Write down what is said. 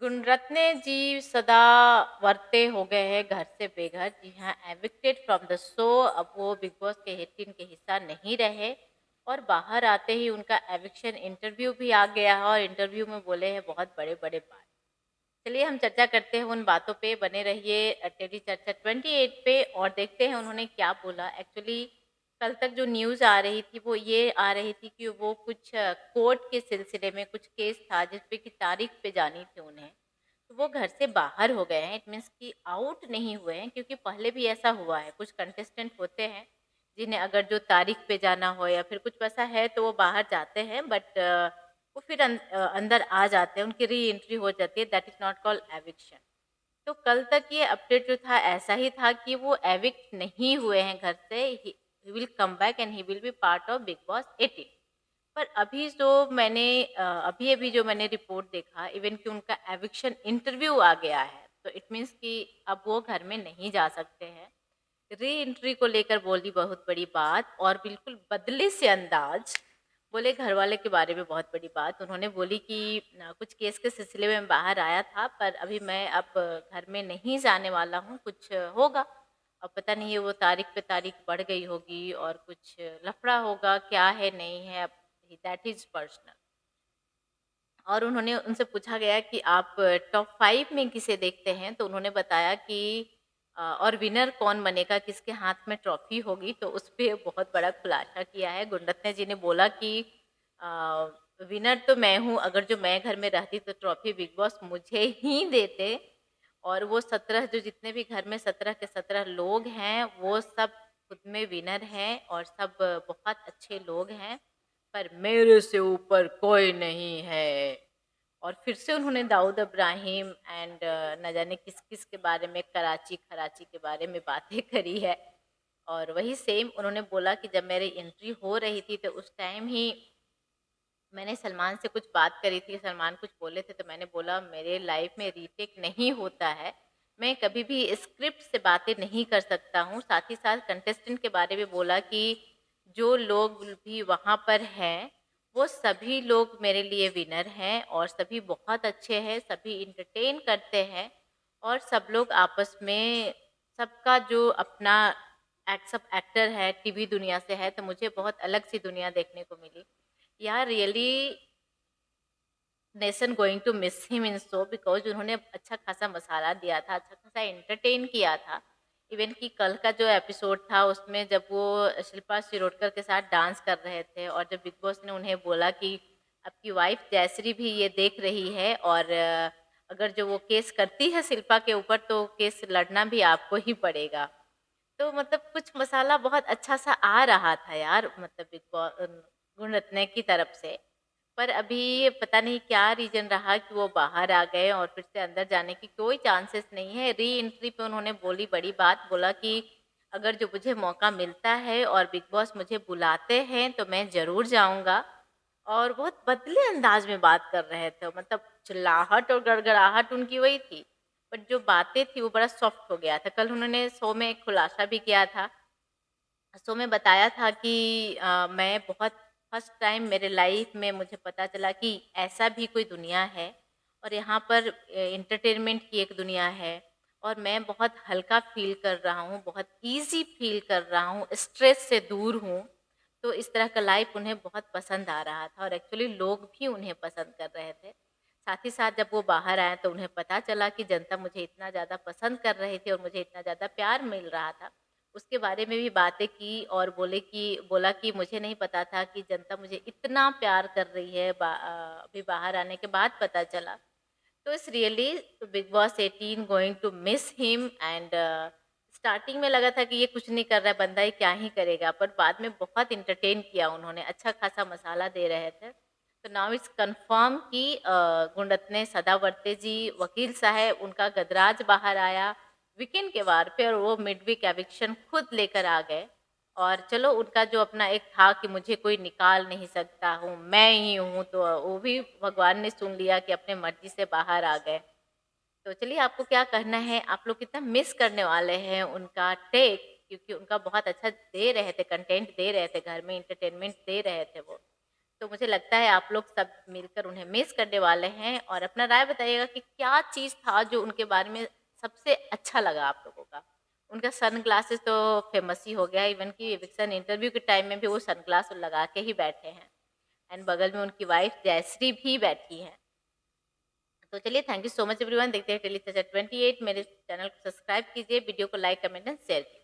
गुणरत्ने जी सदा वर्ते हो गए हैं घर से बेघर। जी हाँ, एविक्टेड फ्रॉम द शो। अब वो बिग बॉस के 18 के हिस्सा नहीं रहे और बाहर आते ही उनका एविक्शन इंटरव्यू भी आ गया है और इंटरव्यू में बोले हैं बहुत बड़े बड़े बात। चलिए हम चर्चा करते हैं उन बातों पे। बने रहिए टेली चर्चा 28 पे और देखते हैं उन्होंने क्या बोला। एक्चुअली कल तक जो न्यूज़ आ रही थी वो ये आ रही थी कि वो कुछ कोर्ट के सिलसिले में कुछ केस था जिस पे की तारीख पे जानी थी उन्हें। तो वो घर से बाहर हो गए हैं। इट मीन्स कि आउट नहीं हुए हैं, क्योंकि पहले भी ऐसा हुआ है। कुछ कंटेस्टेंट होते हैं जिन्हें अगर जो तारीख पे जाना हो या फिर कुछ वैसा है तो वो बाहर जाते हैं, बट वो फिर अंदर आ जाते हैं, उनकी री एंट्री हो जाती है। That is not called eviction. तो कल तक ये अपडेट जो था ऐसा ही था कि वो एविक्ट नहीं हुए हैं घर से। He will come back and he will be part of big Boss 18। पर अभी जो मैंने अभी-अभी जो मैंने रिपोर्ट देखा, इवन कि उनका एविक्शन इंटरव्यू आ गया है, तो इट मीन्स कि अब वो घर में नहीं जा सकते हैं। री-एंट्री को लेकर बोली बहुत बड़ी बात और बिल्कुल बदले से अंदाज बोले घरवाले के बारे में बहुत बड़ी बात। उन्होंने बोली कि कुछ केस के सिलसिले में बाहर आया था, पर अभी मैं अब घर में नहीं जाने वाला हूँ, कुछ होगा। अब पता नहीं है वो तारीख पे तारीख बढ़ गई होगी और कुछ लफड़ा होगा, क्या है नहीं है, अब दैट इज़ पर्सनल। और उन्होंने उनसे पूछा गया कि आप टॉप 5 में किसे देखते हैं? तो उन्होंने बताया कि और विनर कौन बनेगा, किसके हाथ में ट्रॉफ़ी होगी? तो उस पे बहुत बड़ा खुलासा किया है। गुणरत्ने जी ने बोला कि अ, विनर तो मैं हूँ, अगर जो मैं घर में रहती तो ट्रॉफ़ी बिग बॉस मुझे ही देते। और वो 17 जो जितने भी घर में 17 के 17 लोग हैं, वो सब खुद में विनर हैं और सब बहुत अच्छे लोग हैं। पर मेरे से ऊपर कोई नहीं है। और फिर से उन्होंने दाऊद इब्राहिम एंड न जाने किस-किस के बारे में, कराची-खराची के बारे में बातें करी है। और वही सेम उन्होंने बोला कि जब मेरी एंट्री हो रही थी तो उस टाइम ही मैंने सलमान से कुछ बात करी थी, सलमान कुछ बोले थे तो मैंने बोला मेरे लाइफ में रीटेक नहीं होता है। मैं कभी भी स्क्रिप्ट से बातें नहीं कर सकता हूँ। साथ ही साथ कंटेस्टेंट के बारे में बोला कि जो लोग भी वहाँ पर हैं, वो सभी लोग मेरे लिए विनर हैं और सभी बहुत अच्छे हैं, सभी एंटरटेन करते हैं और सब लोग आपस में सबका जो अपना सब एक्टर है, टीवी दुनिया से है, तो मुझे बहुत अलग सी दुनिया देखने को मिली। यार really nation going to miss him in show, because उन्होंने अच्छा खासा मसाला दिया था, अच्छा खासा एंटरटेन किया था। इवन कि कल का जो एपिसोड था उसमें जब वो शिल्पा शिरोडकर के साथ डांस कर रहे थे और जब बिग बॉस ने उन्हें बोला कि आपकी वाइफ जयश्री भी ये देख रही है और अगर जो वो केस करती है शिल्पा के ऊपर तो केस लड़ना भी आपको ही पड़ेगा। तो मतलब कुछ मसाला बहुत अच्छा सा आ रहा था यार, मतलब गुणरत्ने की तरफ से। पर अभी पता नहीं क्या रीज़न रहा कि वो बाहर आ गए और फिर से अंदर जाने की कोई चांसेस नहीं है। री एंट्री पे उन्होंने बोली बड़ी बात, बोला कि अगर जो मुझे मौका मिलता है और बिग बॉस मुझे बुलाते हैं तो मैं ज़रूर जाऊँगा। और बहुत बदले अंदाज में बात कर रहे थे, मतलब चिल्लाहट और गड़गड़ाहट उनकी वही थी, बट जो बातें थी वो बड़ा सॉफ्ट हो गया था। कल उन्होंने शो में एक खुलासा भी किया था। शो में बताया था कि मैं बहुत फर्स्ट टाइम मेरे लाइफ में मुझे पता चला कि ऐसा भी कोई दुनिया है और यहाँ पर एंटरटेनमेंट की एक दुनिया है और मैं बहुत हल्का फील कर रहा हूँ, बहुत इजी फील कर रहा हूँ, स्ट्रेस से दूर हूँ। तो इस तरह का लाइफ उन्हें बहुत पसंद आ रहा था और एक्चुअली लोग भी उन्हें पसंद कर रहे थे। साथ ही साथ जब वो बाहर आए तो उन्हें पता चला कि जनता मुझे इतना ज़्यादा पसंद कर रही थी और मुझे इतना ज़्यादा प्यार मिल रहा था। उसके बारे में भी बातें की और बोला कि मुझे नहीं पता था कि जनता मुझे इतना प्यार कर रही है, अभी बाहर आने के बाद पता चला। तो it's really Bigg Boss 18 going to miss him and starting में लगा था कि ये कुछ नहीं कर रहा है बंदा, ये क्या ही करेगा, पर बाद में बहुत एंटरटेन किया उन्होंने, अच्छा खासा मसाला दे रहे थे। तो नाउ इट्स कंफर्म कि गुणरत्ने सदावर्ते जी वकील साहब उनका गदराज बाहर आया वीकेंड के वार पे और वो मिड वीक एविक्शन खुद लेकर आ गए। और चलो उनका जो अपना एक था कि मुझे कोई निकाल नहीं सकता हूँ, मैं ही हूँ, तो वो भी भगवान ने सुन लिया कि अपने मर्जी से बाहर आ गए। तो चलिए आपको क्या कहना है? आप लोग कितना मिस करने वाले हैं उनका टेक, क्योंकि उनका बहुत अच्छा दे रहे थे, कंटेंट दे रहे थे, घर में एंटरटेनमेंट दे रहे थे वो। तो मुझे लगता है आप लोग सब मिलकर उन्हें मिस करने वाले हैं और अपना राय बताइएगा कि क्या चीज़ था जो उनके बारे में सबसे अच्छा लगा आप लोगों का? उनका सनग्लासेस तो फेमस ही हो गया, इवन कि एविक्शन इंटरव्यू के टाइम में भी वो सनग्लास लगा के ही बैठे हैं एंड बगल में उनकी वाइफ जयश्री भी बैठी हैं। तो चलिए, thank you so much everyone. देखते हैं डेली चर्चा 28। मेरे चैनल को सब्सक्राइब कीजिए, वीडियो को लाइक, कमेंट एंड शेयर कीजिए।